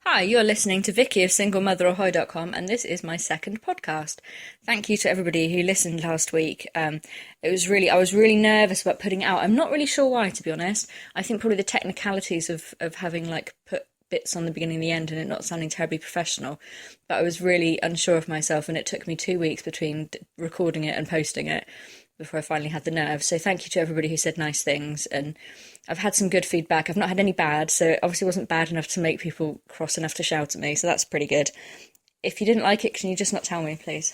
Hi, you're listening to Vicky of SingleMotherAhoy.com, and this is my second podcast. Thank you to everybody who listened last week. I was really nervous about putting it out. I'm not really sure why, to be honest. I think probably the technicalities of having put bits on the beginning and the end and it not sounding terribly professional. But I was really unsure of myself, and it took me 2 weeks between recording it and posting it before I finally had the nerve. So thank you to everybody who said nice things, and I've had some good feedback. I've not had any bad, so it obviously wasn't bad enough to make people cross enough to shout at me, so that's pretty good. If you didn't like it, can you just not tell me, please?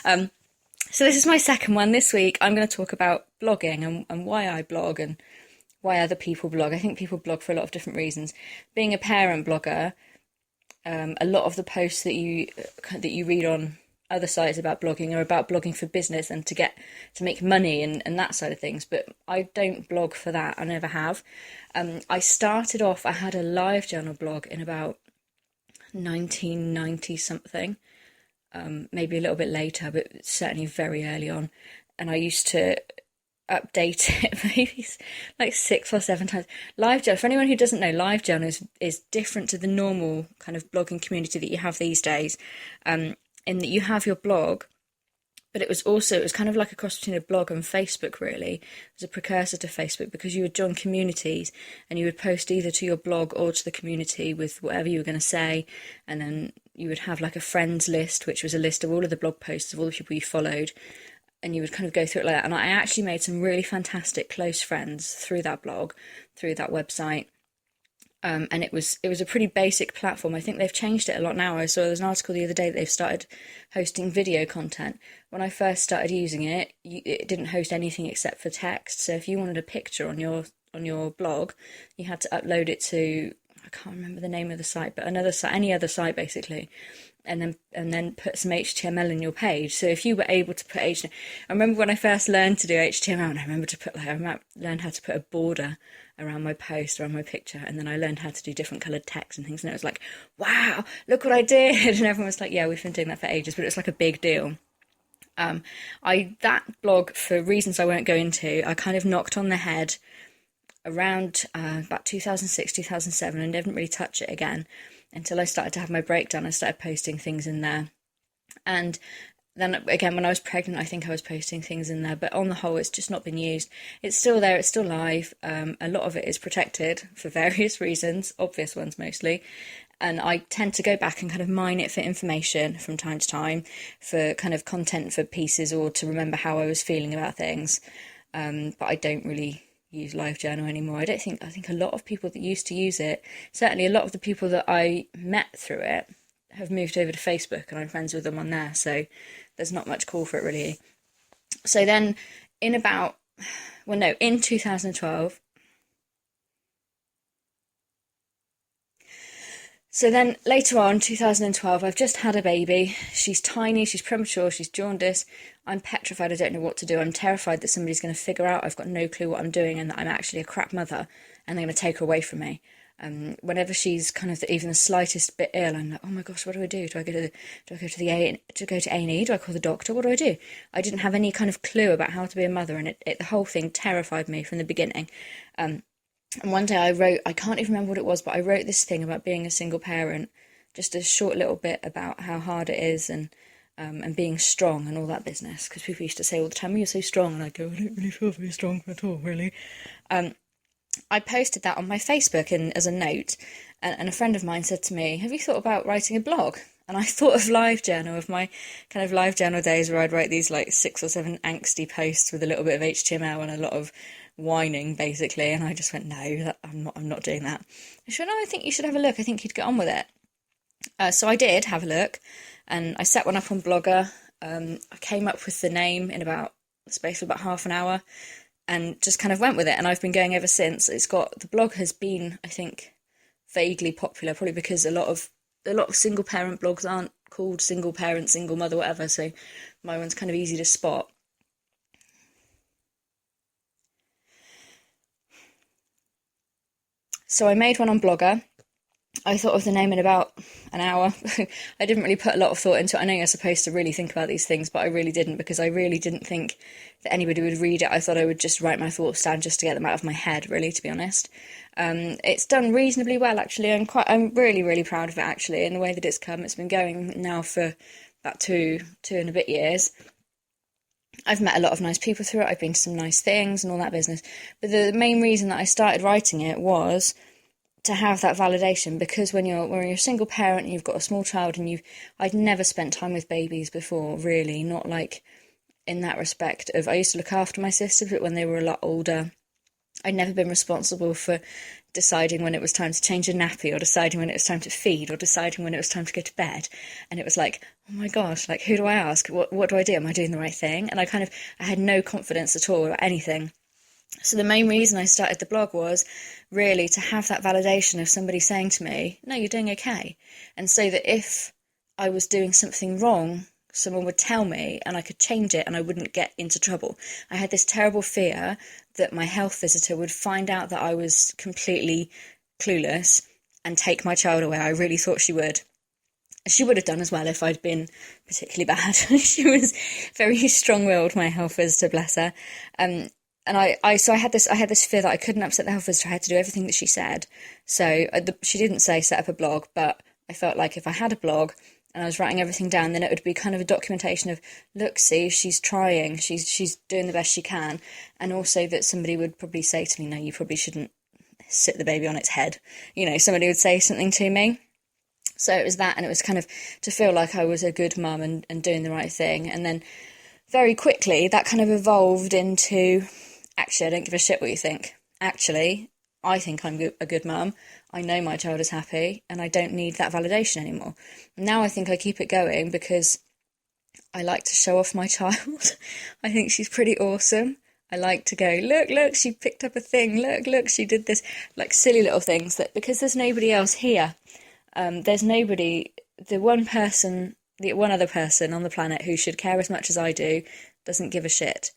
So this is my second one. This week I'm going to talk about blogging and why I blog and why other people blog. I think people blog for a lot of different reasons. Being a parent blogger, a lot of the posts that you read on other sites about blogging are about blogging for business and to make money and that side of things, but I don't blog for that. I never have. I started off, I had a live journal blog in about 1990 something, maybe a little bit later, but certainly very early on, and I used to update it maybe like 6 or 7 times. Live journal, for anyone who doesn't know, live journal is different to the normal kind of blogging community that you have these days, in that you have your blog, but it was kind of like a cross between a blog and Facebook, really. It was a precursor to Facebook, because you would join communities and you would post either to your blog or to the community with whatever you were going to say, and then you would have like a friends list, which was a list of all of the blog posts of all the people you followed, and you would kind of go through it like that. And I actually made some really fantastic close friends through that blog, through that website. And it was a pretty basic platform. I think they've changed it a lot now. I saw there's an article the other day that they've started hosting video content. When I first started using it, it didn't host anything except for text. So if you wanted a picture on your blog, you had to upload it to, I can't remember the name of the site, but another site, any other site basically, and then put some HTML in your page. So if you were able to put HTML, I remember when I first learned to do HTML, and I remember to put I learned how to put a border around my post, around my picture, and then I learned how to do different coloured text and things, and it was like, wow, look what I did, and everyone was like, yeah, we've been doing that for ages, but it's like a big deal. That blog, for reasons I won't go into, I kind of knocked on the head around about 2006, 2007, and didn't really touch it again until I started to have my breakdown. I started posting things in there, and then again when I was pregnant, I think I was posting things in there, but on the whole it's just not been used. It's still there, it's still live. A lot of it is protected for various reasons, obvious ones mostly, and I tend to go back and kind of mine it for information from time to time, for kind of content for pieces, or to remember how I was feeling about things, but I don't really use LiveJournal anymore. I think a lot of people that used to use it, certainly a lot of the people that I met through it, have moved over to Facebook, and I'm friends with them on there, so there's not much call for it really. So then in 2012, so then later on, 2012, I've just had a baby. She's tiny, she's premature, she's jaundiced. I'm petrified, I don't know what to do. I'm terrified that somebody's going to figure out I've got no clue what I'm doing and that I'm actually a crap mother, and they're going to take her away from me. Whenever she's kind of even the slightest bit ill, I'm like, oh my gosh, what do I do? Do I go to A&E? Do I call the doctor? What do I do? I didn't have any kind of clue about how to be a mother, and the whole thing terrified me from the beginning. And one day I can't even remember what it was, but I wrote this thing about being a single parent, just a short little bit about how hard it is, and being strong and all that business, because people used to say all the time, oh, you're so strong, and I go, I don't really feel very strong at all, really. I posted that on my Facebook as a note, and a friend of mine said to me, have you thought about writing a blog? And I thought of LiveJournal, of my kind of LiveJournal days where I'd write these like 6 or 7 angsty posts with a little bit of HTML and a lot of whining, basically. And I just went, no, I'm not doing that. She went, no, I think you should have a look. I think you'd get on with it. So I did have a look, and I set one up on Blogger. I came up with the name in about the space of about half an hour, and just kind of went with it, and I've been going ever since. The blog has been, I think, vaguely popular, probably because a lot of single parent blogs aren't called single parent, single mother, whatever, so my one's kind of easy to spot. So I made one on Blogger. I thought of the name in about an hour. I didn't really put a lot of thought into it. I know you're supposed to really think about these things, but I really didn't, because I really didn't think that anybody would read it. I thought I would just write my thoughts down just to get them out of my head, really, to be honest. It's done reasonably well, actually. I'm really, really proud of it, actually, in the way that it's come. It's been going now for about two and a bit years. I've met a lot of nice people through it. I've been to some nice things and all that business. But the main reason that I started writing it was to have that validation, because when you're a single parent and you've got a small child, and I'd never spent time with babies before, really, not like in that respect of, I used to look after my sisters, but when they were a lot older, I'd never been responsible for deciding when it was time to change a nappy, or deciding when it was time to feed, or deciding when it was time to go to bed. And it was like, oh my gosh, like, who do I ask? What do I do? Am I doing the right thing? And I had no confidence at all about anything. So the main reason I started the blog was really to have that validation of somebody saying to me, no, you're doing okay. And so that if I was doing something wrong, someone would tell me and I could change it and I wouldn't get into trouble. I had this terrible fear that my health visitor would find out that I was completely clueless and take my child away. I really thought she would. She would have done as well if I'd been particularly bad. She was very strong-willed, my health visitor, bless her. And I had this fear that I couldn't upset the health visitor. I had to do everything that she said. So she didn't say set up a blog, but I felt like if I had a blog and I was writing everything down, then it would be kind of a documentation of, look, see, she's trying, she's doing the best she can. And also that somebody would probably say to me, no, you probably shouldn't sit the baby on its head. You know, somebody would say something to me. So it was that, and it was kind of to feel like I was a good mum and doing the right thing. And then very quickly that kind of evolved into, actually, I don't give a shit what you think. Actually, I think I'm a good mum. I know my child is happy, and I don't need that validation anymore. Now I think I keep it going because I like to show off my child. I think she's pretty awesome. I like to go, look, she picked up a thing. Look, she did this. Like silly little things, that because there's nobody else here. There's nobody, the one other person on the planet who should care as much as I do, doesn't give a shit.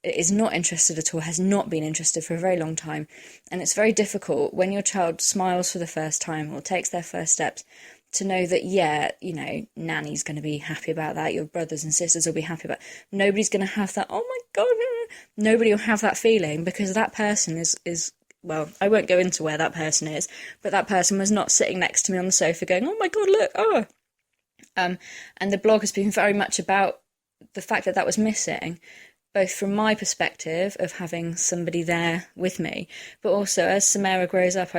Is not interested at all, has not been interested for a very long time. And it's very difficult when your child smiles for the first time or takes their first steps to know that, yeah, you know, Nanny's going to be happy about that. Your brothers and sisters will be happy about it. Nobody's going to have that, oh my God, nobody will have that feeling, because that person is well, I won't go into where that person is, but that person was not sitting next to me on the sofa going, oh my God, look, oh. And the blog has been very much about the fact that was missing, both from my perspective of having somebody there with me, but also as Samara grows up,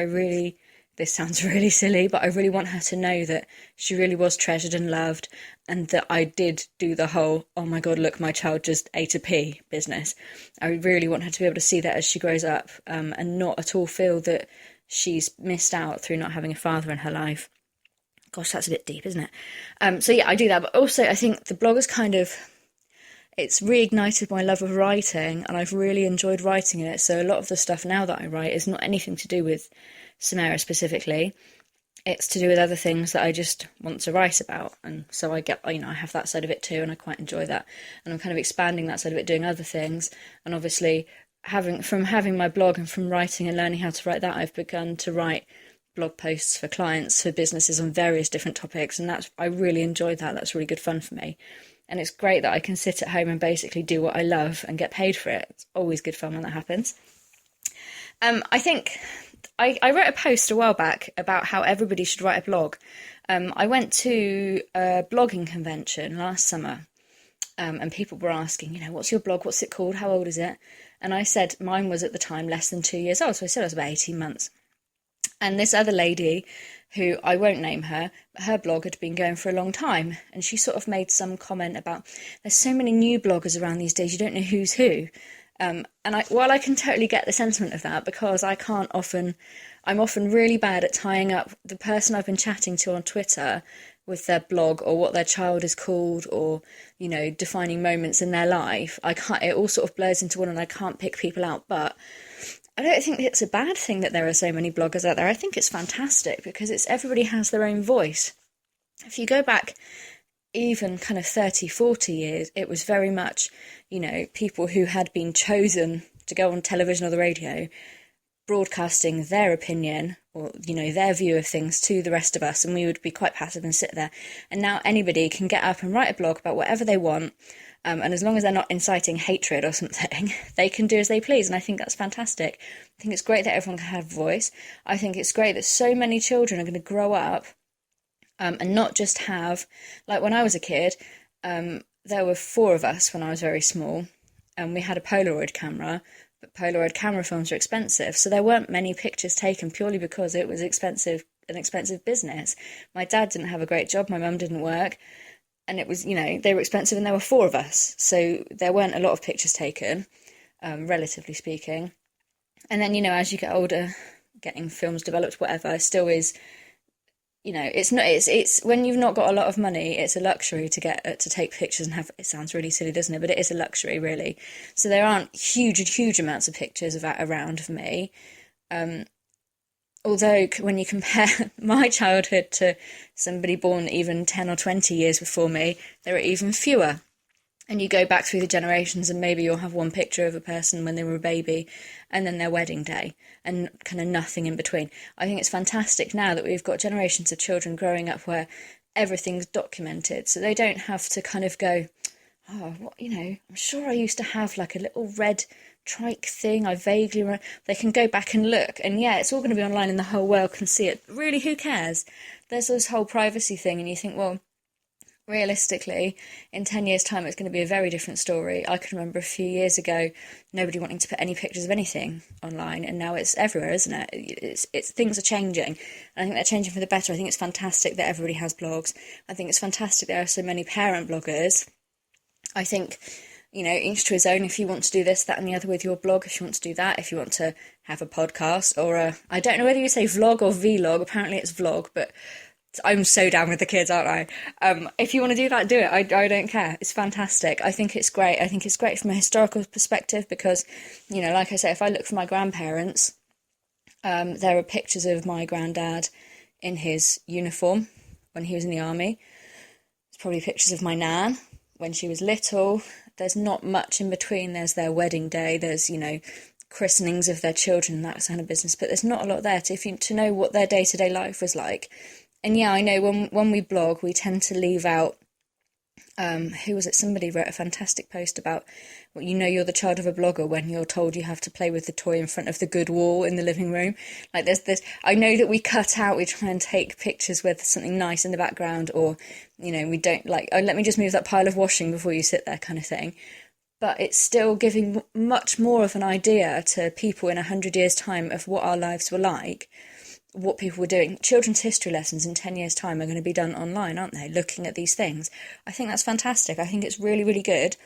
this sounds really silly, but I really want her to know that she really was treasured and loved, and that I did do the whole, oh my God, look, my child just ate a pea business. I really want her to be able to see that as she grows up, and not at all feel that she's missed out through not having a father in her life. Gosh, that's a bit deep, isn't it? So yeah, I do that, but also I think the blog is it's reignited my love of writing, and I've really enjoyed writing it. So a lot of the stuff now that I write is not anything to do with Samara specifically. It's to do with other things that I just want to write about. And so I have that side of it too, and I quite enjoy that. And I'm kind of expanding that side of it, doing other things. And obviously, from having my blog and from writing and learning how to write that, I've begun to write blog posts for clients, for businesses on various different topics. And I really enjoyed that. That's really good fun for me. And it's great that I can sit at home and basically do what I love and get paid for it. It's always good fun when that happens. I think I wrote a post a while back about how everybody should write a blog. I went to a blogging convention last summer, and people were asking, what's your blog? What's it called? How old is it? And I said mine was at the time less than 2 years old. So I said I was about 18 months. And this other lady, who I won't name her, but her blog had been going for a long time. And she sort of made some comment about, there's so many new bloggers around these days, you don't know who's who. While I can totally get the sentiment of that, because I'm often really bad at tying up the person I've been chatting to on Twitter with their blog or what their child is called, or, defining moments in their life. It all sort of blurs into one, and I can't pick people out. But I don't think it's a bad thing that there are so many bloggers out there. I think it's fantastic, because everybody has their own voice. If you go back even kind of 30, 40 years, it was very much, people who had been chosen to go on television or the radio broadcasting their opinion or, you know, their view of things to the rest of us, and we would be quite passive and sit there. And now anybody can get up and write a blog about whatever they want, and as long as they're not inciting hatred or something, they can do as they please. And I think that's fantastic. I think it's great that everyone can have a voice. I think it's great that so many children are going to grow up and not just have, like when I was a kid, there were 4 of us when I was very small, and we had a Polaroid camera, but Polaroid camera films are expensive, so there weren't many pictures taken purely because it was an expensive business. My dad didn't have a great job, my mum didn't work, and it was, you know, they were expensive, and there were 4 of us, so there weren't a lot of pictures taken, relatively speaking. And then, you know, as you get older, getting films developed, whatever, it still is, you know, it's when you've not got a lot of money, it's a luxury to get to take pictures and have, it sounds really silly, doesn't it? But it is a luxury, really. So there aren't huge amounts of pictures of that around for me. Although when you compare my childhood to somebody born even 10 or 20 years before me, there are even fewer. And you go back through the generations and maybe you'll have one picture of a person when they were a baby and then their wedding day and kind of nothing in between. I think it's fantastic now that we've got generations of children growing up where everything's documented, so they don't have to kind of go, oh, what, you know, I'm sure I used to have like a little red trike thing, I vaguely remember. They can go back and look, and yeah, it's all going to be online and the whole world can see it. Really, who cares? There's this whole privacy thing, and you think, well, realistically, in 10 years' time, it's going to be a very different story. I can remember a few years ago, nobody wanting to put any pictures of anything online, and now it's everywhere, isn't it? It's things are changing, and I think they're changing for the better. I think it's fantastic that everybody has blogs. I think it's fantastic there are so many parent bloggers. I think, you know, each to his own. If you want to do this, that, and the other with your blog, if you want to do that, if you want to have a podcast or I don't know whether you say vlog or vlog. Apparently, it's vlog, but I'm so down with the kids, aren't I? If you want to do that, do it. I don't care. It's fantastic. I think it's great. I think it's great from a historical perspective because, you know, like I say, if I look for my grandparents, there are pictures of my granddad in his uniform when he was in the army. There's probably pictures of my nan when she was little. There's not much in between. There's their wedding day. There's, you know, christenings of their children, that kind of business. But there's not a lot there to know what their day-to-day life was like. And yeah, I know when we blog, we tend to leave out, who was it? Somebody wrote a fantastic post about, well, you know, you're the child of a blogger when you're told you have to play with the toy in front of the good wall in the living room. Like there's I know that we try and take pictures with something nice in the background, or, you know, we don't like, oh, let me just move that pile of washing before you sit there kind of thing. But it's still giving much more of an idea to people in 100 years' time of what our lives were like, what people were doing. Children's history lessons in 10 years' time are going to be done online, aren't they? Looking at these things. I think that's fantastic. I think it's really, really good.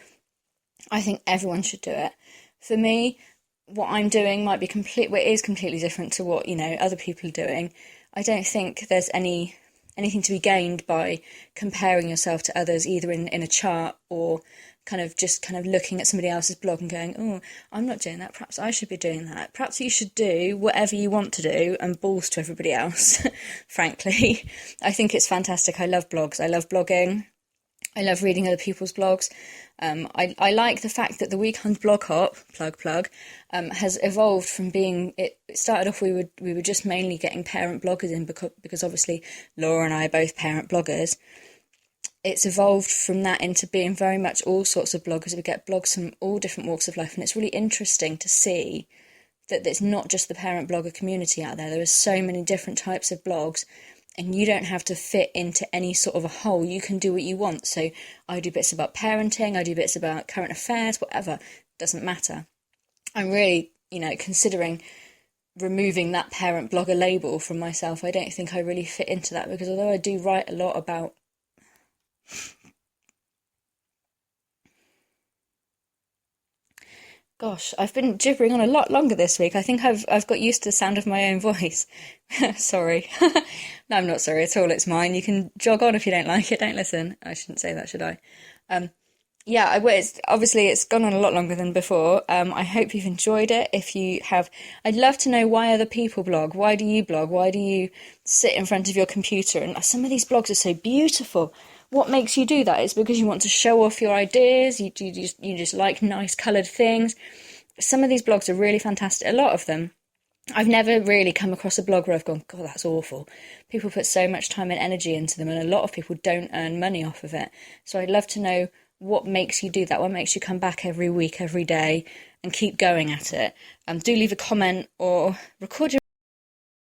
I think everyone should do it. For me, what I'm doing might be completely different to what, you know, other people are doing. I don't think there's anything to be gained by comparing yourself to others, either in a chart or kind of looking at somebody else's blog and going, oh, I'm not doing that, perhaps I should be doing that. Perhaps you should do whatever you want to do and balls to everybody else, frankly. I think it's fantastic. I love blogs. I love blogging. I love reading other people's blogs. I like the fact that the Weekend Blog Hop, plug, has evolved from being, it started off we were just mainly getting parent bloggers in because obviously Laura and I are both parent bloggers. It's evolved from that into being very much all sorts of bloggers. We get blogs from all different walks of life, and it's really interesting to see that it's not just the parent blogger community out there. There are so many different types of blogs, and you don't have to fit into any sort of a hole. You can do what you want. So I do bits about parenting, I do bits about current affairs, whatever. Doesn't matter. I'm really, you know, considering removing that parent blogger label from myself. I don't think I really fit into that, because although I do write a lot about Gosh, I've been gibbering on a lot longer this week. I think I've got used to the sound of my own voice. Sorry. No, I'm not sorry at all. It's mine. You can jog on if you don't like it. Don't listen. I shouldn't say that, should I? Yeah, it's gone on a lot longer than before. I hope you've enjoyed it. If you have, I'd love to know why other people blog. Why do you blog? Why do you sit in front of your computer? And some of these blogs are so beautiful. What makes you do that? It's because you want to show off your ideas. You just like nice coloured things. Some of these blogs are really fantastic. A lot of them. I've never really come across a blog where I've gone, God, that's awful. People put so much time and energy into them, and a lot of people don't earn money off of it. So I'd love to know what makes you do that, what makes you come back every week, every day, and keep going at it. Do leave a comment or record your